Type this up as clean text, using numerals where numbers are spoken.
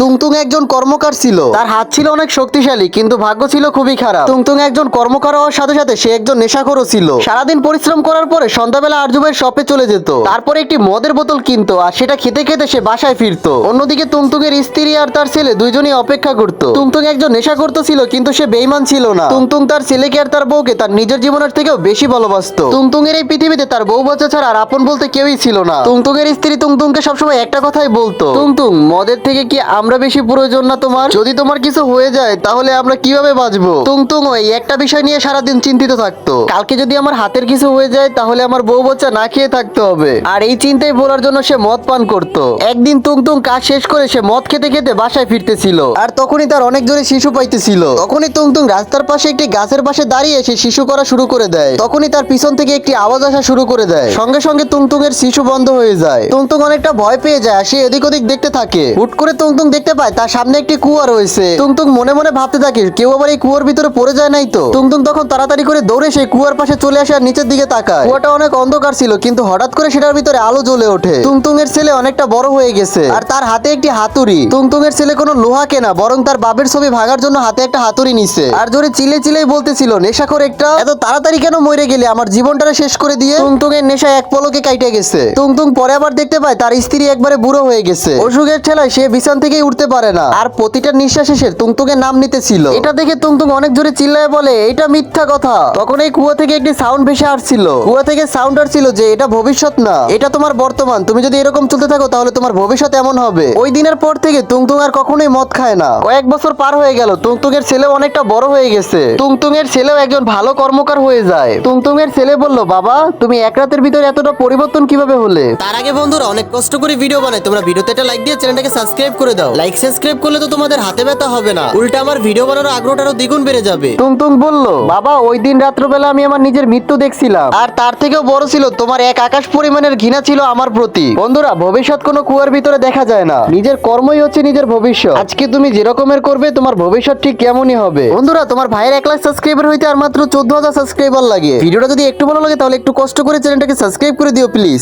তুংতুং একজন কর্মকার ছিল। তার হাত ছিল অনেক শক্তিশালী, কিন্তু ভাগ্য ছিল খুবই খারাপ। তুংতুং একজন কর্মকার হওয়ার সাথে সাথে সে একজন নেশাখোরও ছিল। সারাদিন পরিশ্রম করার পরে সন্ধ্যাবেলা আরজু ভাইয়ের শপে চলে যেত, তারপরে একটি মদের বোতল কিনতো আর সেটা খেতে খেতে সে বাসায় ফিরতো। অন্যদিকে তুংতুং এর স্ত্রী আর তার ছেলে দুইজনই অপেক্ষা করত। তুংতুং একজন নেশাখোর তো ছিল, কিন্তু সে বেঈমান ছিল না। তুংতুং তার ছেলেকে আর তার বউকে তার নিজের জীবনের থেকেও বেশি ভালোবাসতো। তুংতুং এর এই পৃথিবীতে তার বউ বাচ্চা ছাড়া আর আপন বলতে কেউই ছিল না। তুংতুং এর স্ত্রী তুংতুংকে সবসময় একটা কথাই বলতো, তুংতুং, মদের থেকে কি আমরা বেশি প্রয়োজন না তোমার? যদি তোমার কিছু হয়ে যায় তাহলে আমরা কিভাবে বাঁচবো? তুংতুং ওই একটা বিষয় নিয়ে সারাদিন চিন্তিত থাকতো, কালকে যদি আমার হাতের কিছু হয়ে যায় তাহলে আমার বউ বাচ্চা না খেয়ে থাকতে হবে। আর এই চিন্তায় বলার জন্য সে মদ পান করত। একদিন তুংতুং কাজ শেষ করে সে মদ খেতে খেতে বাসায় ফিরতেছিল, আর তখনই তার অনেক জোরে শিশু পাইতেছিল। তখনই তুংতুং রাস্তার পাশে একটি গাছের পাশে দাঁড়িয়ে সে শিশু করা শুরু করে দেয়। তখনই তার পিছন থেকে একটি আওয়াজ আসা শুরু করে দেয়, সঙ্গে সঙ্গে তুংতুং এর শিশু বন্ধ হয়ে যায়। তুংতুং অনেকটা ভয় পেয়ে যায় আর সে এদিক ওদিক দেখতে থাকে। হুট করে তুংতুং দেখতে পায় তার সামনে একটি কুয়া রয়েছে। তুংতুং মনে মনে ভাবতে থাকে, কেউ আবার এই কুয়ার ভিতরে পড়ে যায় নাই তো? তুংতুং তখন তাড়াতাড়ি করে দৌড়ে সেই কুয়ার পাশে চলে আসে আর নিচের দিকে তাকায়। কুয়াটা অনেক অন্ধকার ছিল, কিন্তু হঠাৎ করে সেটার ভিতরে আলো জ্বলে ওঠে। তুংতুং এর ছেলে অনেকটা বড় হয়ে গেছে আর তার হাতে একটি হাতুড়ি। তুংতুং এর ছেলে কোনো লোহা কেনা, বরং তার বাপের ছবি ভাগার জন্য হাতে একটা হাতুড়ি নিছে আর জোরে চিলে চিলেই বলতেছিল, নেশাখোর একটা, এত তাড়াতাড়ি কেন মরে গেলে, আমার জীবনটারে শেষ করে দিয়ে। তুংতুং এর নেশায় এক পলকে কাইটে গেছে। তুংতুং পরে আবার দেখতে পায় তার স্ত্রী একবারে বুড়ো হয়ে গেছে। অসুখের ঠেলায় সে বিছান থেকেই উঠতে পারে না আর প্রতিটা নিঃশ্বাস শেষে তুংতুং এর নাম নিতেছিল। এটা দেখে তুংতুং অনেক জোরে চিল্লায় বলে, এটা মিথ্যা কথা। তখন এই কুয়া থেকে একটি সাউন্ড ভেসে আসছিল। কুয়া থেকে সাউন্ড আসছিল যে এটা ভবিষ্যৎ না, এটা তোমার বর্তমান। তুমি যদি এরকম চলতে থাকো তাহলে তোমার ভবিষ্যৎ এমন হবে। ওই দিনের পর থেকে তুংতুং আর কখনোই মদ খায় না। কয়েক বছর পার হয়ে গেল, তুংতুং এর ছেলেও অনেকটা বড় হয়ে গেছে। তুংতুং এর ছেলেও একজন ভালো কর্মকার হয়ে যায়। তুংতুং এর ছেলে বলল, বাবা, তুমি এক রাতের ভিতরে এতটা পরিবর্তন কিভাবে হলে? তার আগে বন্ধুরা, অনেক কষ্ট করে ভিডিও বানাই, তোমরা ভিডিওতে একটা লাইক দিয়ে চ্যানেলটাকে সাবস্ক্রাইব করে দাও। লাইক সাবস্ক্রাইব করলে তো তোমাদের হাতে ব্যথা হবে না, উল্টা আমার ভিডিও বানানোর আগ্রহটা আরো দ্বিগুণ বেড়ে যাবে। তুংতুং বলল, বাবা, ওই দিন রাত্রবেলা আমি আমার নিজের মৃত্যু দেখছিলাম, আর তার থেকেও বড় ছিল তোমার এক আকাশ পরিমাণের ঘৃণা ছিল আমার প্রতি। বন্ধুরা, ভবিষ্যৎ কোনো কুয়ার ভিতরে দেখা যায় না, নিজের কর্মই হচ্ছে নিজের ভবিষ্যৎ। আজকে তুমি যে রকমের করবে তোমার ভবিষ্যৎ ঠিক কেমনই হবে। বন্ধুরা, তোমার ভাইয়ের 1 লাখ সাবস্ক্রাইবার হইতে আর মাত্র 14,000 সাবস্ক্রাইবার লাগে। ভিডিওটা যদি একটু ভালো লাগে তাহলে একটু কষ্ট করে চ্যানেলটাকে সাবস্ক্রাইব করে দিও প্লিজ।